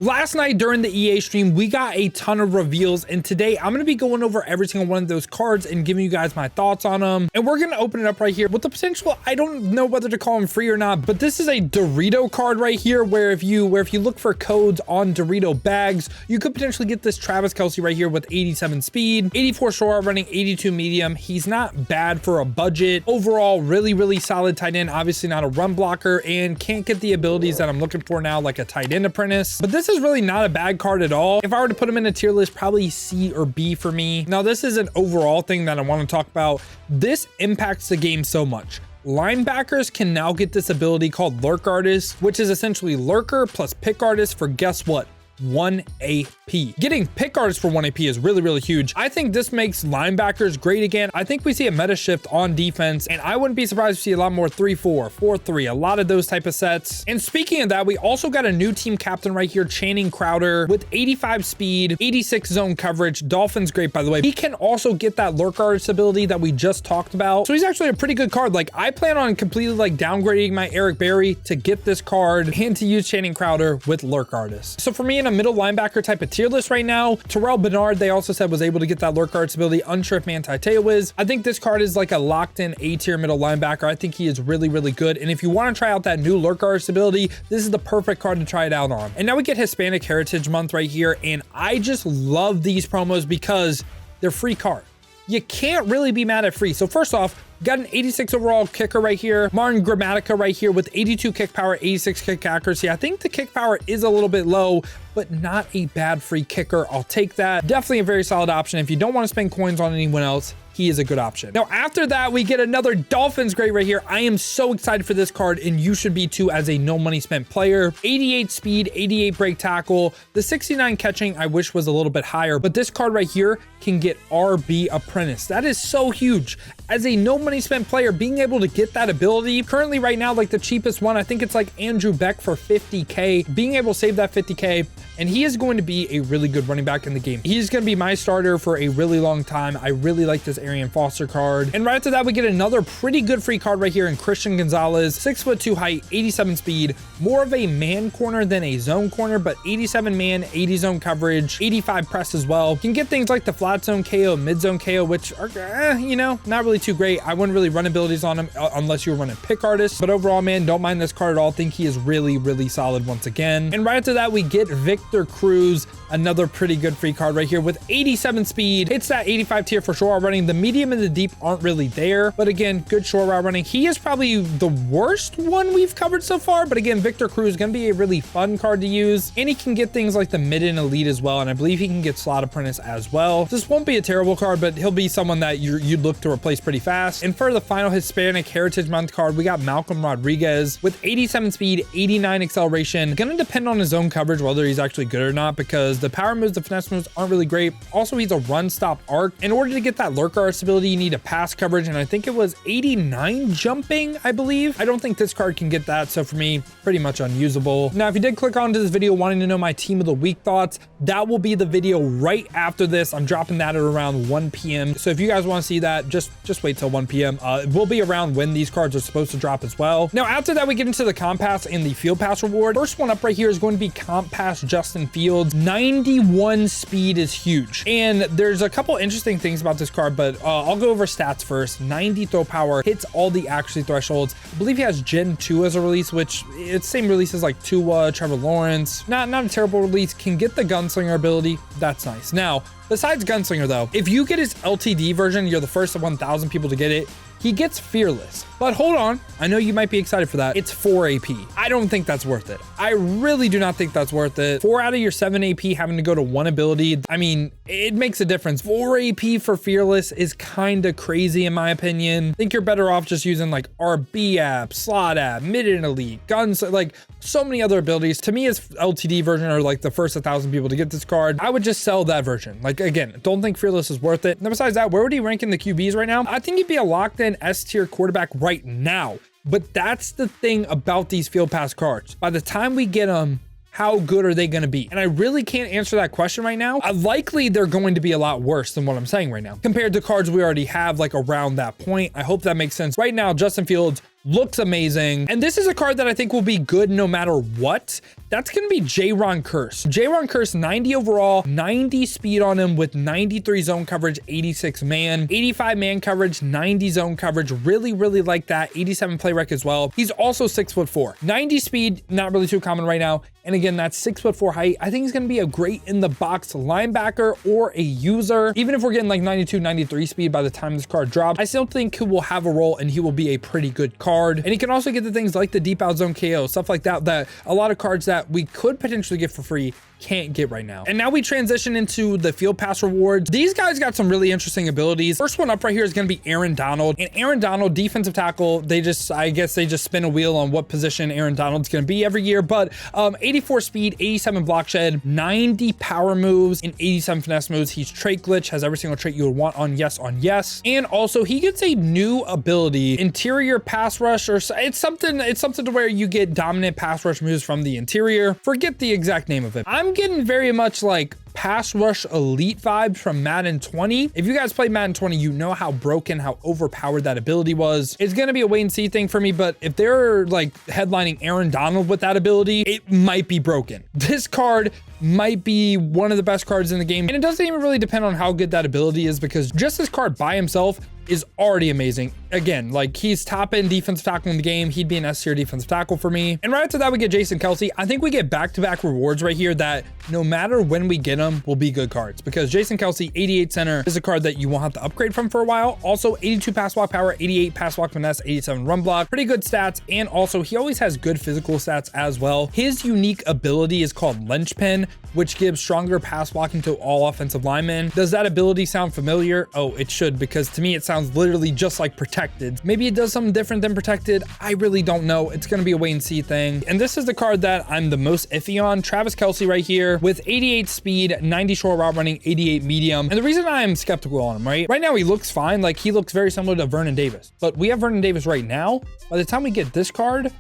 Last night during the EA stream, we got a ton of reveals, and today I'm going to be going over every single one of those cards and giving you guys my thoughts on them. And we're going to open it up right here with the potential, I don't know whether to call them free or not, but this is a Dorito card right here where if you look for codes on Dorito bags, you could potentially get this Travis Kelce right here with 87 speed, 84 short running, 82 medium. He's not bad for a budget. Overall, really solid tight end, obviously not a run blocker, and can't get the abilities that I'm looking for now, like a tight end apprentice. But this is really not a bad card at all. If I were to put him in a tier list, probably C or B for me. Now, this is an overall thing that I want to talk about. This impacts the game so much. Linebackers can now get this ability called Lurk Artist, which is essentially Lurker plus Pick Artist for guess what? 1 AP. Getting Pick Artist for 1 AP is really huge. I think this makes linebackers great again. I think we see a meta shift on defense, and I wouldn't be surprised to see a lot more 3-4, 4-3, a lot of those type of sets. And speaking of that, we also got a new team captain right here, Channing Crowder, with 85 speed, 86 zone coverage. Dolphins great, by the way. He can also get that Lurk Artist ability that we just talked about. So he's actually a pretty good card. Like, I plan on completely like downgrading my Eric Berry to get this card and to use Channing Crowder with Lurk Artist. So for me, in a middle linebacker type of tier list right now, Terrell Bernard, they also said was able to get that Lurk Artist ability. Unsure if Manti Te'o is. I think this card is like a locked in A tier middle linebacker. I think he is really good. And if you want to try out that new Lurk Artist ability, this is the perfect card to try it out on. And now we get Hispanic Heritage Month right here. And I just love these promos because they're free card. You can't really be mad at free. So first off, got an 86 overall kicker right here. Martin Gramatica right here with 82 kick power, 86 kick accuracy. I think the kick power is a little bit low, but not a bad free kicker. I'll take that. Definitely a very solid option. If you don't want to spend coins on anyone else, he is a good option. Now, after that, we get another Dolphins great right here. I am so excited for this card, and you should be too as a no money spent player. 88 speed, 88 break tackle. The 69 catching I wish was a little bit higher, but this card right here can get RB apprentice. That is so huge. As a no money spent player, being able to get that ability, currently right now, like the cheapest one, I think it's like Andrew Beck for 50K. Being able to save that 50K, and he is going to be a really good running back in the game. He's going to be my starter for a really long time. I really like this Arian Foster card. And right after that, we get another pretty good free card right here in Christian Gonzalez, 6'2" height, 87 speed, more of a man corner than a zone corner, but 87 man, 80 zone coverage, 85 press as well. Can get things like the flat zone KO, mid zone KO, which are, you know, not really too great. I wouldn't really run abilities on him unless you were running Pick Artist. But overall, man, don't mind this card at all. Think he is really solid once again. And right after that, we get Victor Cruz, another pretty good free card right here with 87 speed. It's that 85 tier for short route running. The medium and the deep aren't really there, but again, good short route running. He is probably the worst one we've covered so far, but again, Victor Cruz is going to be a really fun card to use, and he can get things like the mid and elite as well, and I believe he can get slot apprentice as well. This won't be a terrible card, but he'll be someone that you'd look to replace pretty fast. And for the final Hispanic Heritage Month card, we got Malcolm Rodriguez with 87 speed, 89 acceleration. Gonna depend on his zone coverage whether he's actually good or not, because the power moves, the finesse moves aren't really great. Also, he's a run stop arc. In order to get that Lurk Artist ability, you need a pass coverage, and I think it was 89 jumping, I believe. I don't think this card can get that, so for me, pretty much unusable. Now, if you did click onto this video wanting to know my team of the week thoughts, that will be the video right after this. I'm dropping that at around 1 p.m. So if you guys want to see that, just wait till 1 p.m. It will be around when these cards are supposed to drop as well. Now, after that, we get into the Comp Pass and the Field Pass reward. First one up right here is going to be Comp Pass Justin Fields. 91 speed is huge. And there's a couple interesting things about this card, but I'll go over stats first. 90 throw power, hits all the accuracy thresholds. I believe he has Gen 2 as a release, which it's same release as like Tua, Trevor Lawrence. Not a terrible release. Can get the gunslinger ability. That's nice. Now, besides gunslinger though, if you get his LTD version, you're the first of 1,000 people to get it. He gets fearless. But hold on, I know you might be excited for that. It's 4 AP. I don't think that's worth it. I really do not think that's worth it. 4 out of your 7 AP having to go to 1 ability. I mean, it makes a difference. 4 AP for fearless is kind of crazy in my opinion. I think you're better off just using like RB app, slot app, mid and elite, guns, like so many other abilities. To me, it's LTD version or like the first 1,000 people to get this card. I would just sell that version. Like again, don't think fearless is worth it. And besides that, where would he rank in the QBs right now? I think he'd be a locked in S tier quarterback right now. But that's the thing about these Field Pass cards. By the time we get them, how good are they going to be? And I really can't answer that question right now. Likely they're going to be a lot worse than what I'm saying right now compared to cards we already have like around that point. I hope that makes sense. Right now, Justin Fields looks amazing. And this is a card that I think will be good no matter what. That's going to be J-Ron Curse. J-Ron Curse, 90 overall, 90 speed on him with 93 zone coverage, 86 man, 85 man coverage, 90 zone coverage. Really, really like that. 87 play rec as well. He's also 6'4". 90 speed, not really too common right now. And again, that's 6'4" height. I think he's going to be a great in the box linebacker or a user. Even if we're getting like 92, 93 speed by the time this card drops, I still think he will have a role and he will be a pretty good card. And he can also get the things like the deep out zone KO, stuff like that, that a lot of cards that we could potentially get for free can't get right now. And now we transition into the field pass rewards. These guys got some really interesting abilities. First one up right here is going to be Aaron Donald. And Aaron Donald, defensive tackle, I guess they just spin a wheel on what position Aaron Donald's going to be every year. But 84 speed, 87 block shed, 90 power moves, and 87 finesse moves. He's trait glitch, has every single trait you would want on yes. And also he gets a new ability, interior pass rush, or it's something to where you get dominant pass rush moves from the interior. Forget the exact name of it. I'm getting very much like pass rush elite vibes from Madden 20. If you guys played Madden 20, you know how broken, how overpowered that ability was. It's going to be a wait and see thing for me, but if they're like headlining Aaron Donald with that ability, it might be broken. This card might be one of the best cards in the game. And it doesn't even really depend on how good that ability is, because just this card by himself is already amazing. Again, like he's top end defensive tackle in the game. He'd be an S tier defensive tackle for me. And right after that, we get Jason Kelce. I think we get back-to-back rewards right here that no matter when we get them will be good cards, because Jason Kelce, 88 center, is a card that you won't have to upgrade from for a while. Also 82 pass block power, 88 pass block finesse, 87 run block, pretty good stats. And also he always has good physical stats as well. His unique ability is called Lynchpin, which gives stronger pass blocking to all offensive linemen. Does that ability sound familiar? Oh, it should, because to me, it sounds literally just like Protected. Maybe it does something different than Protected. I really don't know. It's going to be a wait and see thing. And this is the card that I'm the most iffy on. Travis Kelce right here with 88 speed, 90 short route running, 88 medium. And the reason I'm skeptical on him, right now, he looks fine. Like he looks very similar to Vernon Davis, but we have Vernon Davis right now. By the time we get this card,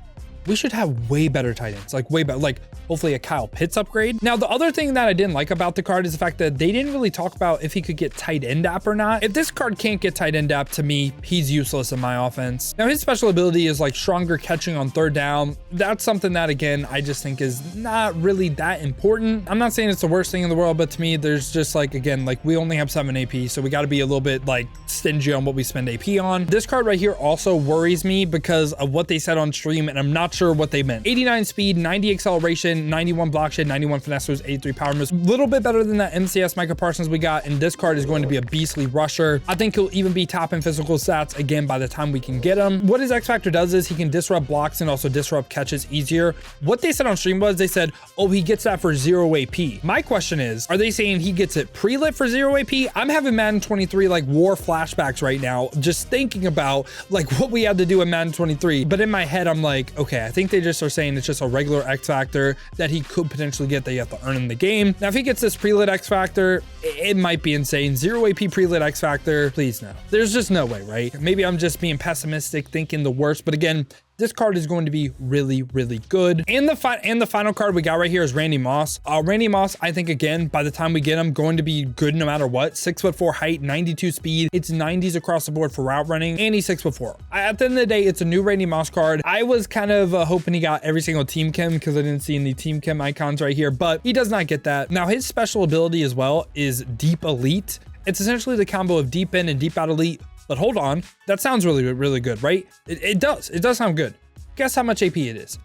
we should have way better tight ends, like way better, like hopefully a Kyle Pitts upgrade. Now, the other thing that I didn't like about the card is the fact that they didn't really talk about if he could get tight end app or not. If this card can't get tight end app, to me, he's useless in my offense. Now, his special ability is like stronger catching on third down. That's something that, again, I just think is not really that important. I'm not saying it's the worst thing in the world, but to me, there's just like, again, like we only have 7 AP, so we got to be a little bit like stingy on what we spend AP on. This card right here also worries me because of what they said on stream, and I'm not sure what they meant. 89 speed, 90 acceleration, 91 block shed, 91 finesse moves, 83 power moves. A little bit better than that MCS Micah Parsons we got, and this card is going to be a beastly rusher. I think he'll even be top in physical stats again by the time we can get him. What his X Factor does is he can disrupt blocks and also disrupt catches easier. What they said on stream was they said, oh, he gets that for 0 AP. My question is, are they saying he gets it pre-lit for 0 AP? I'm having Madden 23 like war flashbacks right now, just thinking about like what we had to do in Madden 23. But in my head, I'm like, okay, I think they just are saying it's just a regular X Factor that he could potentially get that you have to earn in the game. Now, if he gets this pre-lit X Factor, it might be insane. 0 AP pre-lit X Factor, please no. There's just no way, right? Maybe I'm just being pessimistic, thinking the worst, but again, this card is going to be really, really good. And the final card we got right here is Randy Moss. Randy Moss, I think, again, by the time we get him, going to be good no matter what. 6'4" height, 92 speed. It's 90s across the board for route running, and he's 6'4". At the end of the day, it's a new Randy Moss card. I was kind of hoping he got every single team chem because I didn't see any team chem icons right here, but he does not get that. Now, his special ability as well is Deep Elite. It's essentially the combo of Deep In and Deep Out Elite. But hold on, that sounds really, really good, right? It does sound good. Guess how much AP it is?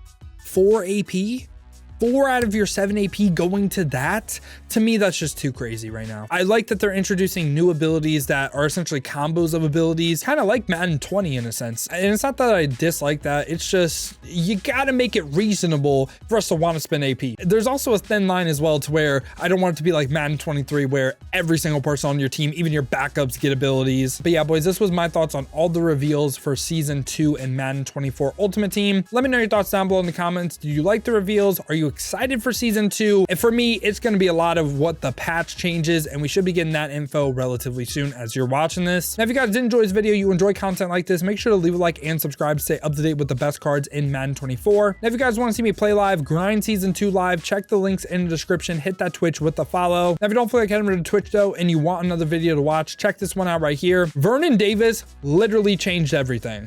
4 AP? 4 out of your 7 AP going to that? To me, that's just too crazy right now. I like that they're introducing new abilities that are essentially combos of abilities, kind of like Madden 20 in a sense. And it's not that I dislike that. It's just, you gotta make it reasonable for us to want to spend AP. There's also a thin line as well to where I don't want it to be like Madden 23 where every single person on your team, even your backups, get abilities. But yeah, boys, this was my thoughts on all the reveals for Season 2 and Madden 24 Ultimate Team. Let me know your thoughts down below in the comments. Do you like the reveals? Are you excited for Season 2? And for me, it's going to be a lot of what the patch changes, and we should be getting that info relatively soon as you're watching this. Now, if you guys did enjoy this video, you enjoy content like this, make sure to leave a like and subscribe to stay up to date with the best cards in Madden 24. Now, if you guys want to see me play live, grind Season 2 live, check the links in the description, hit that Twitch with the follow. Now, if you don't feel like heading over to Twitch though, and you want another video to watch, check this one out right here. Vernon Davis literally changed everything.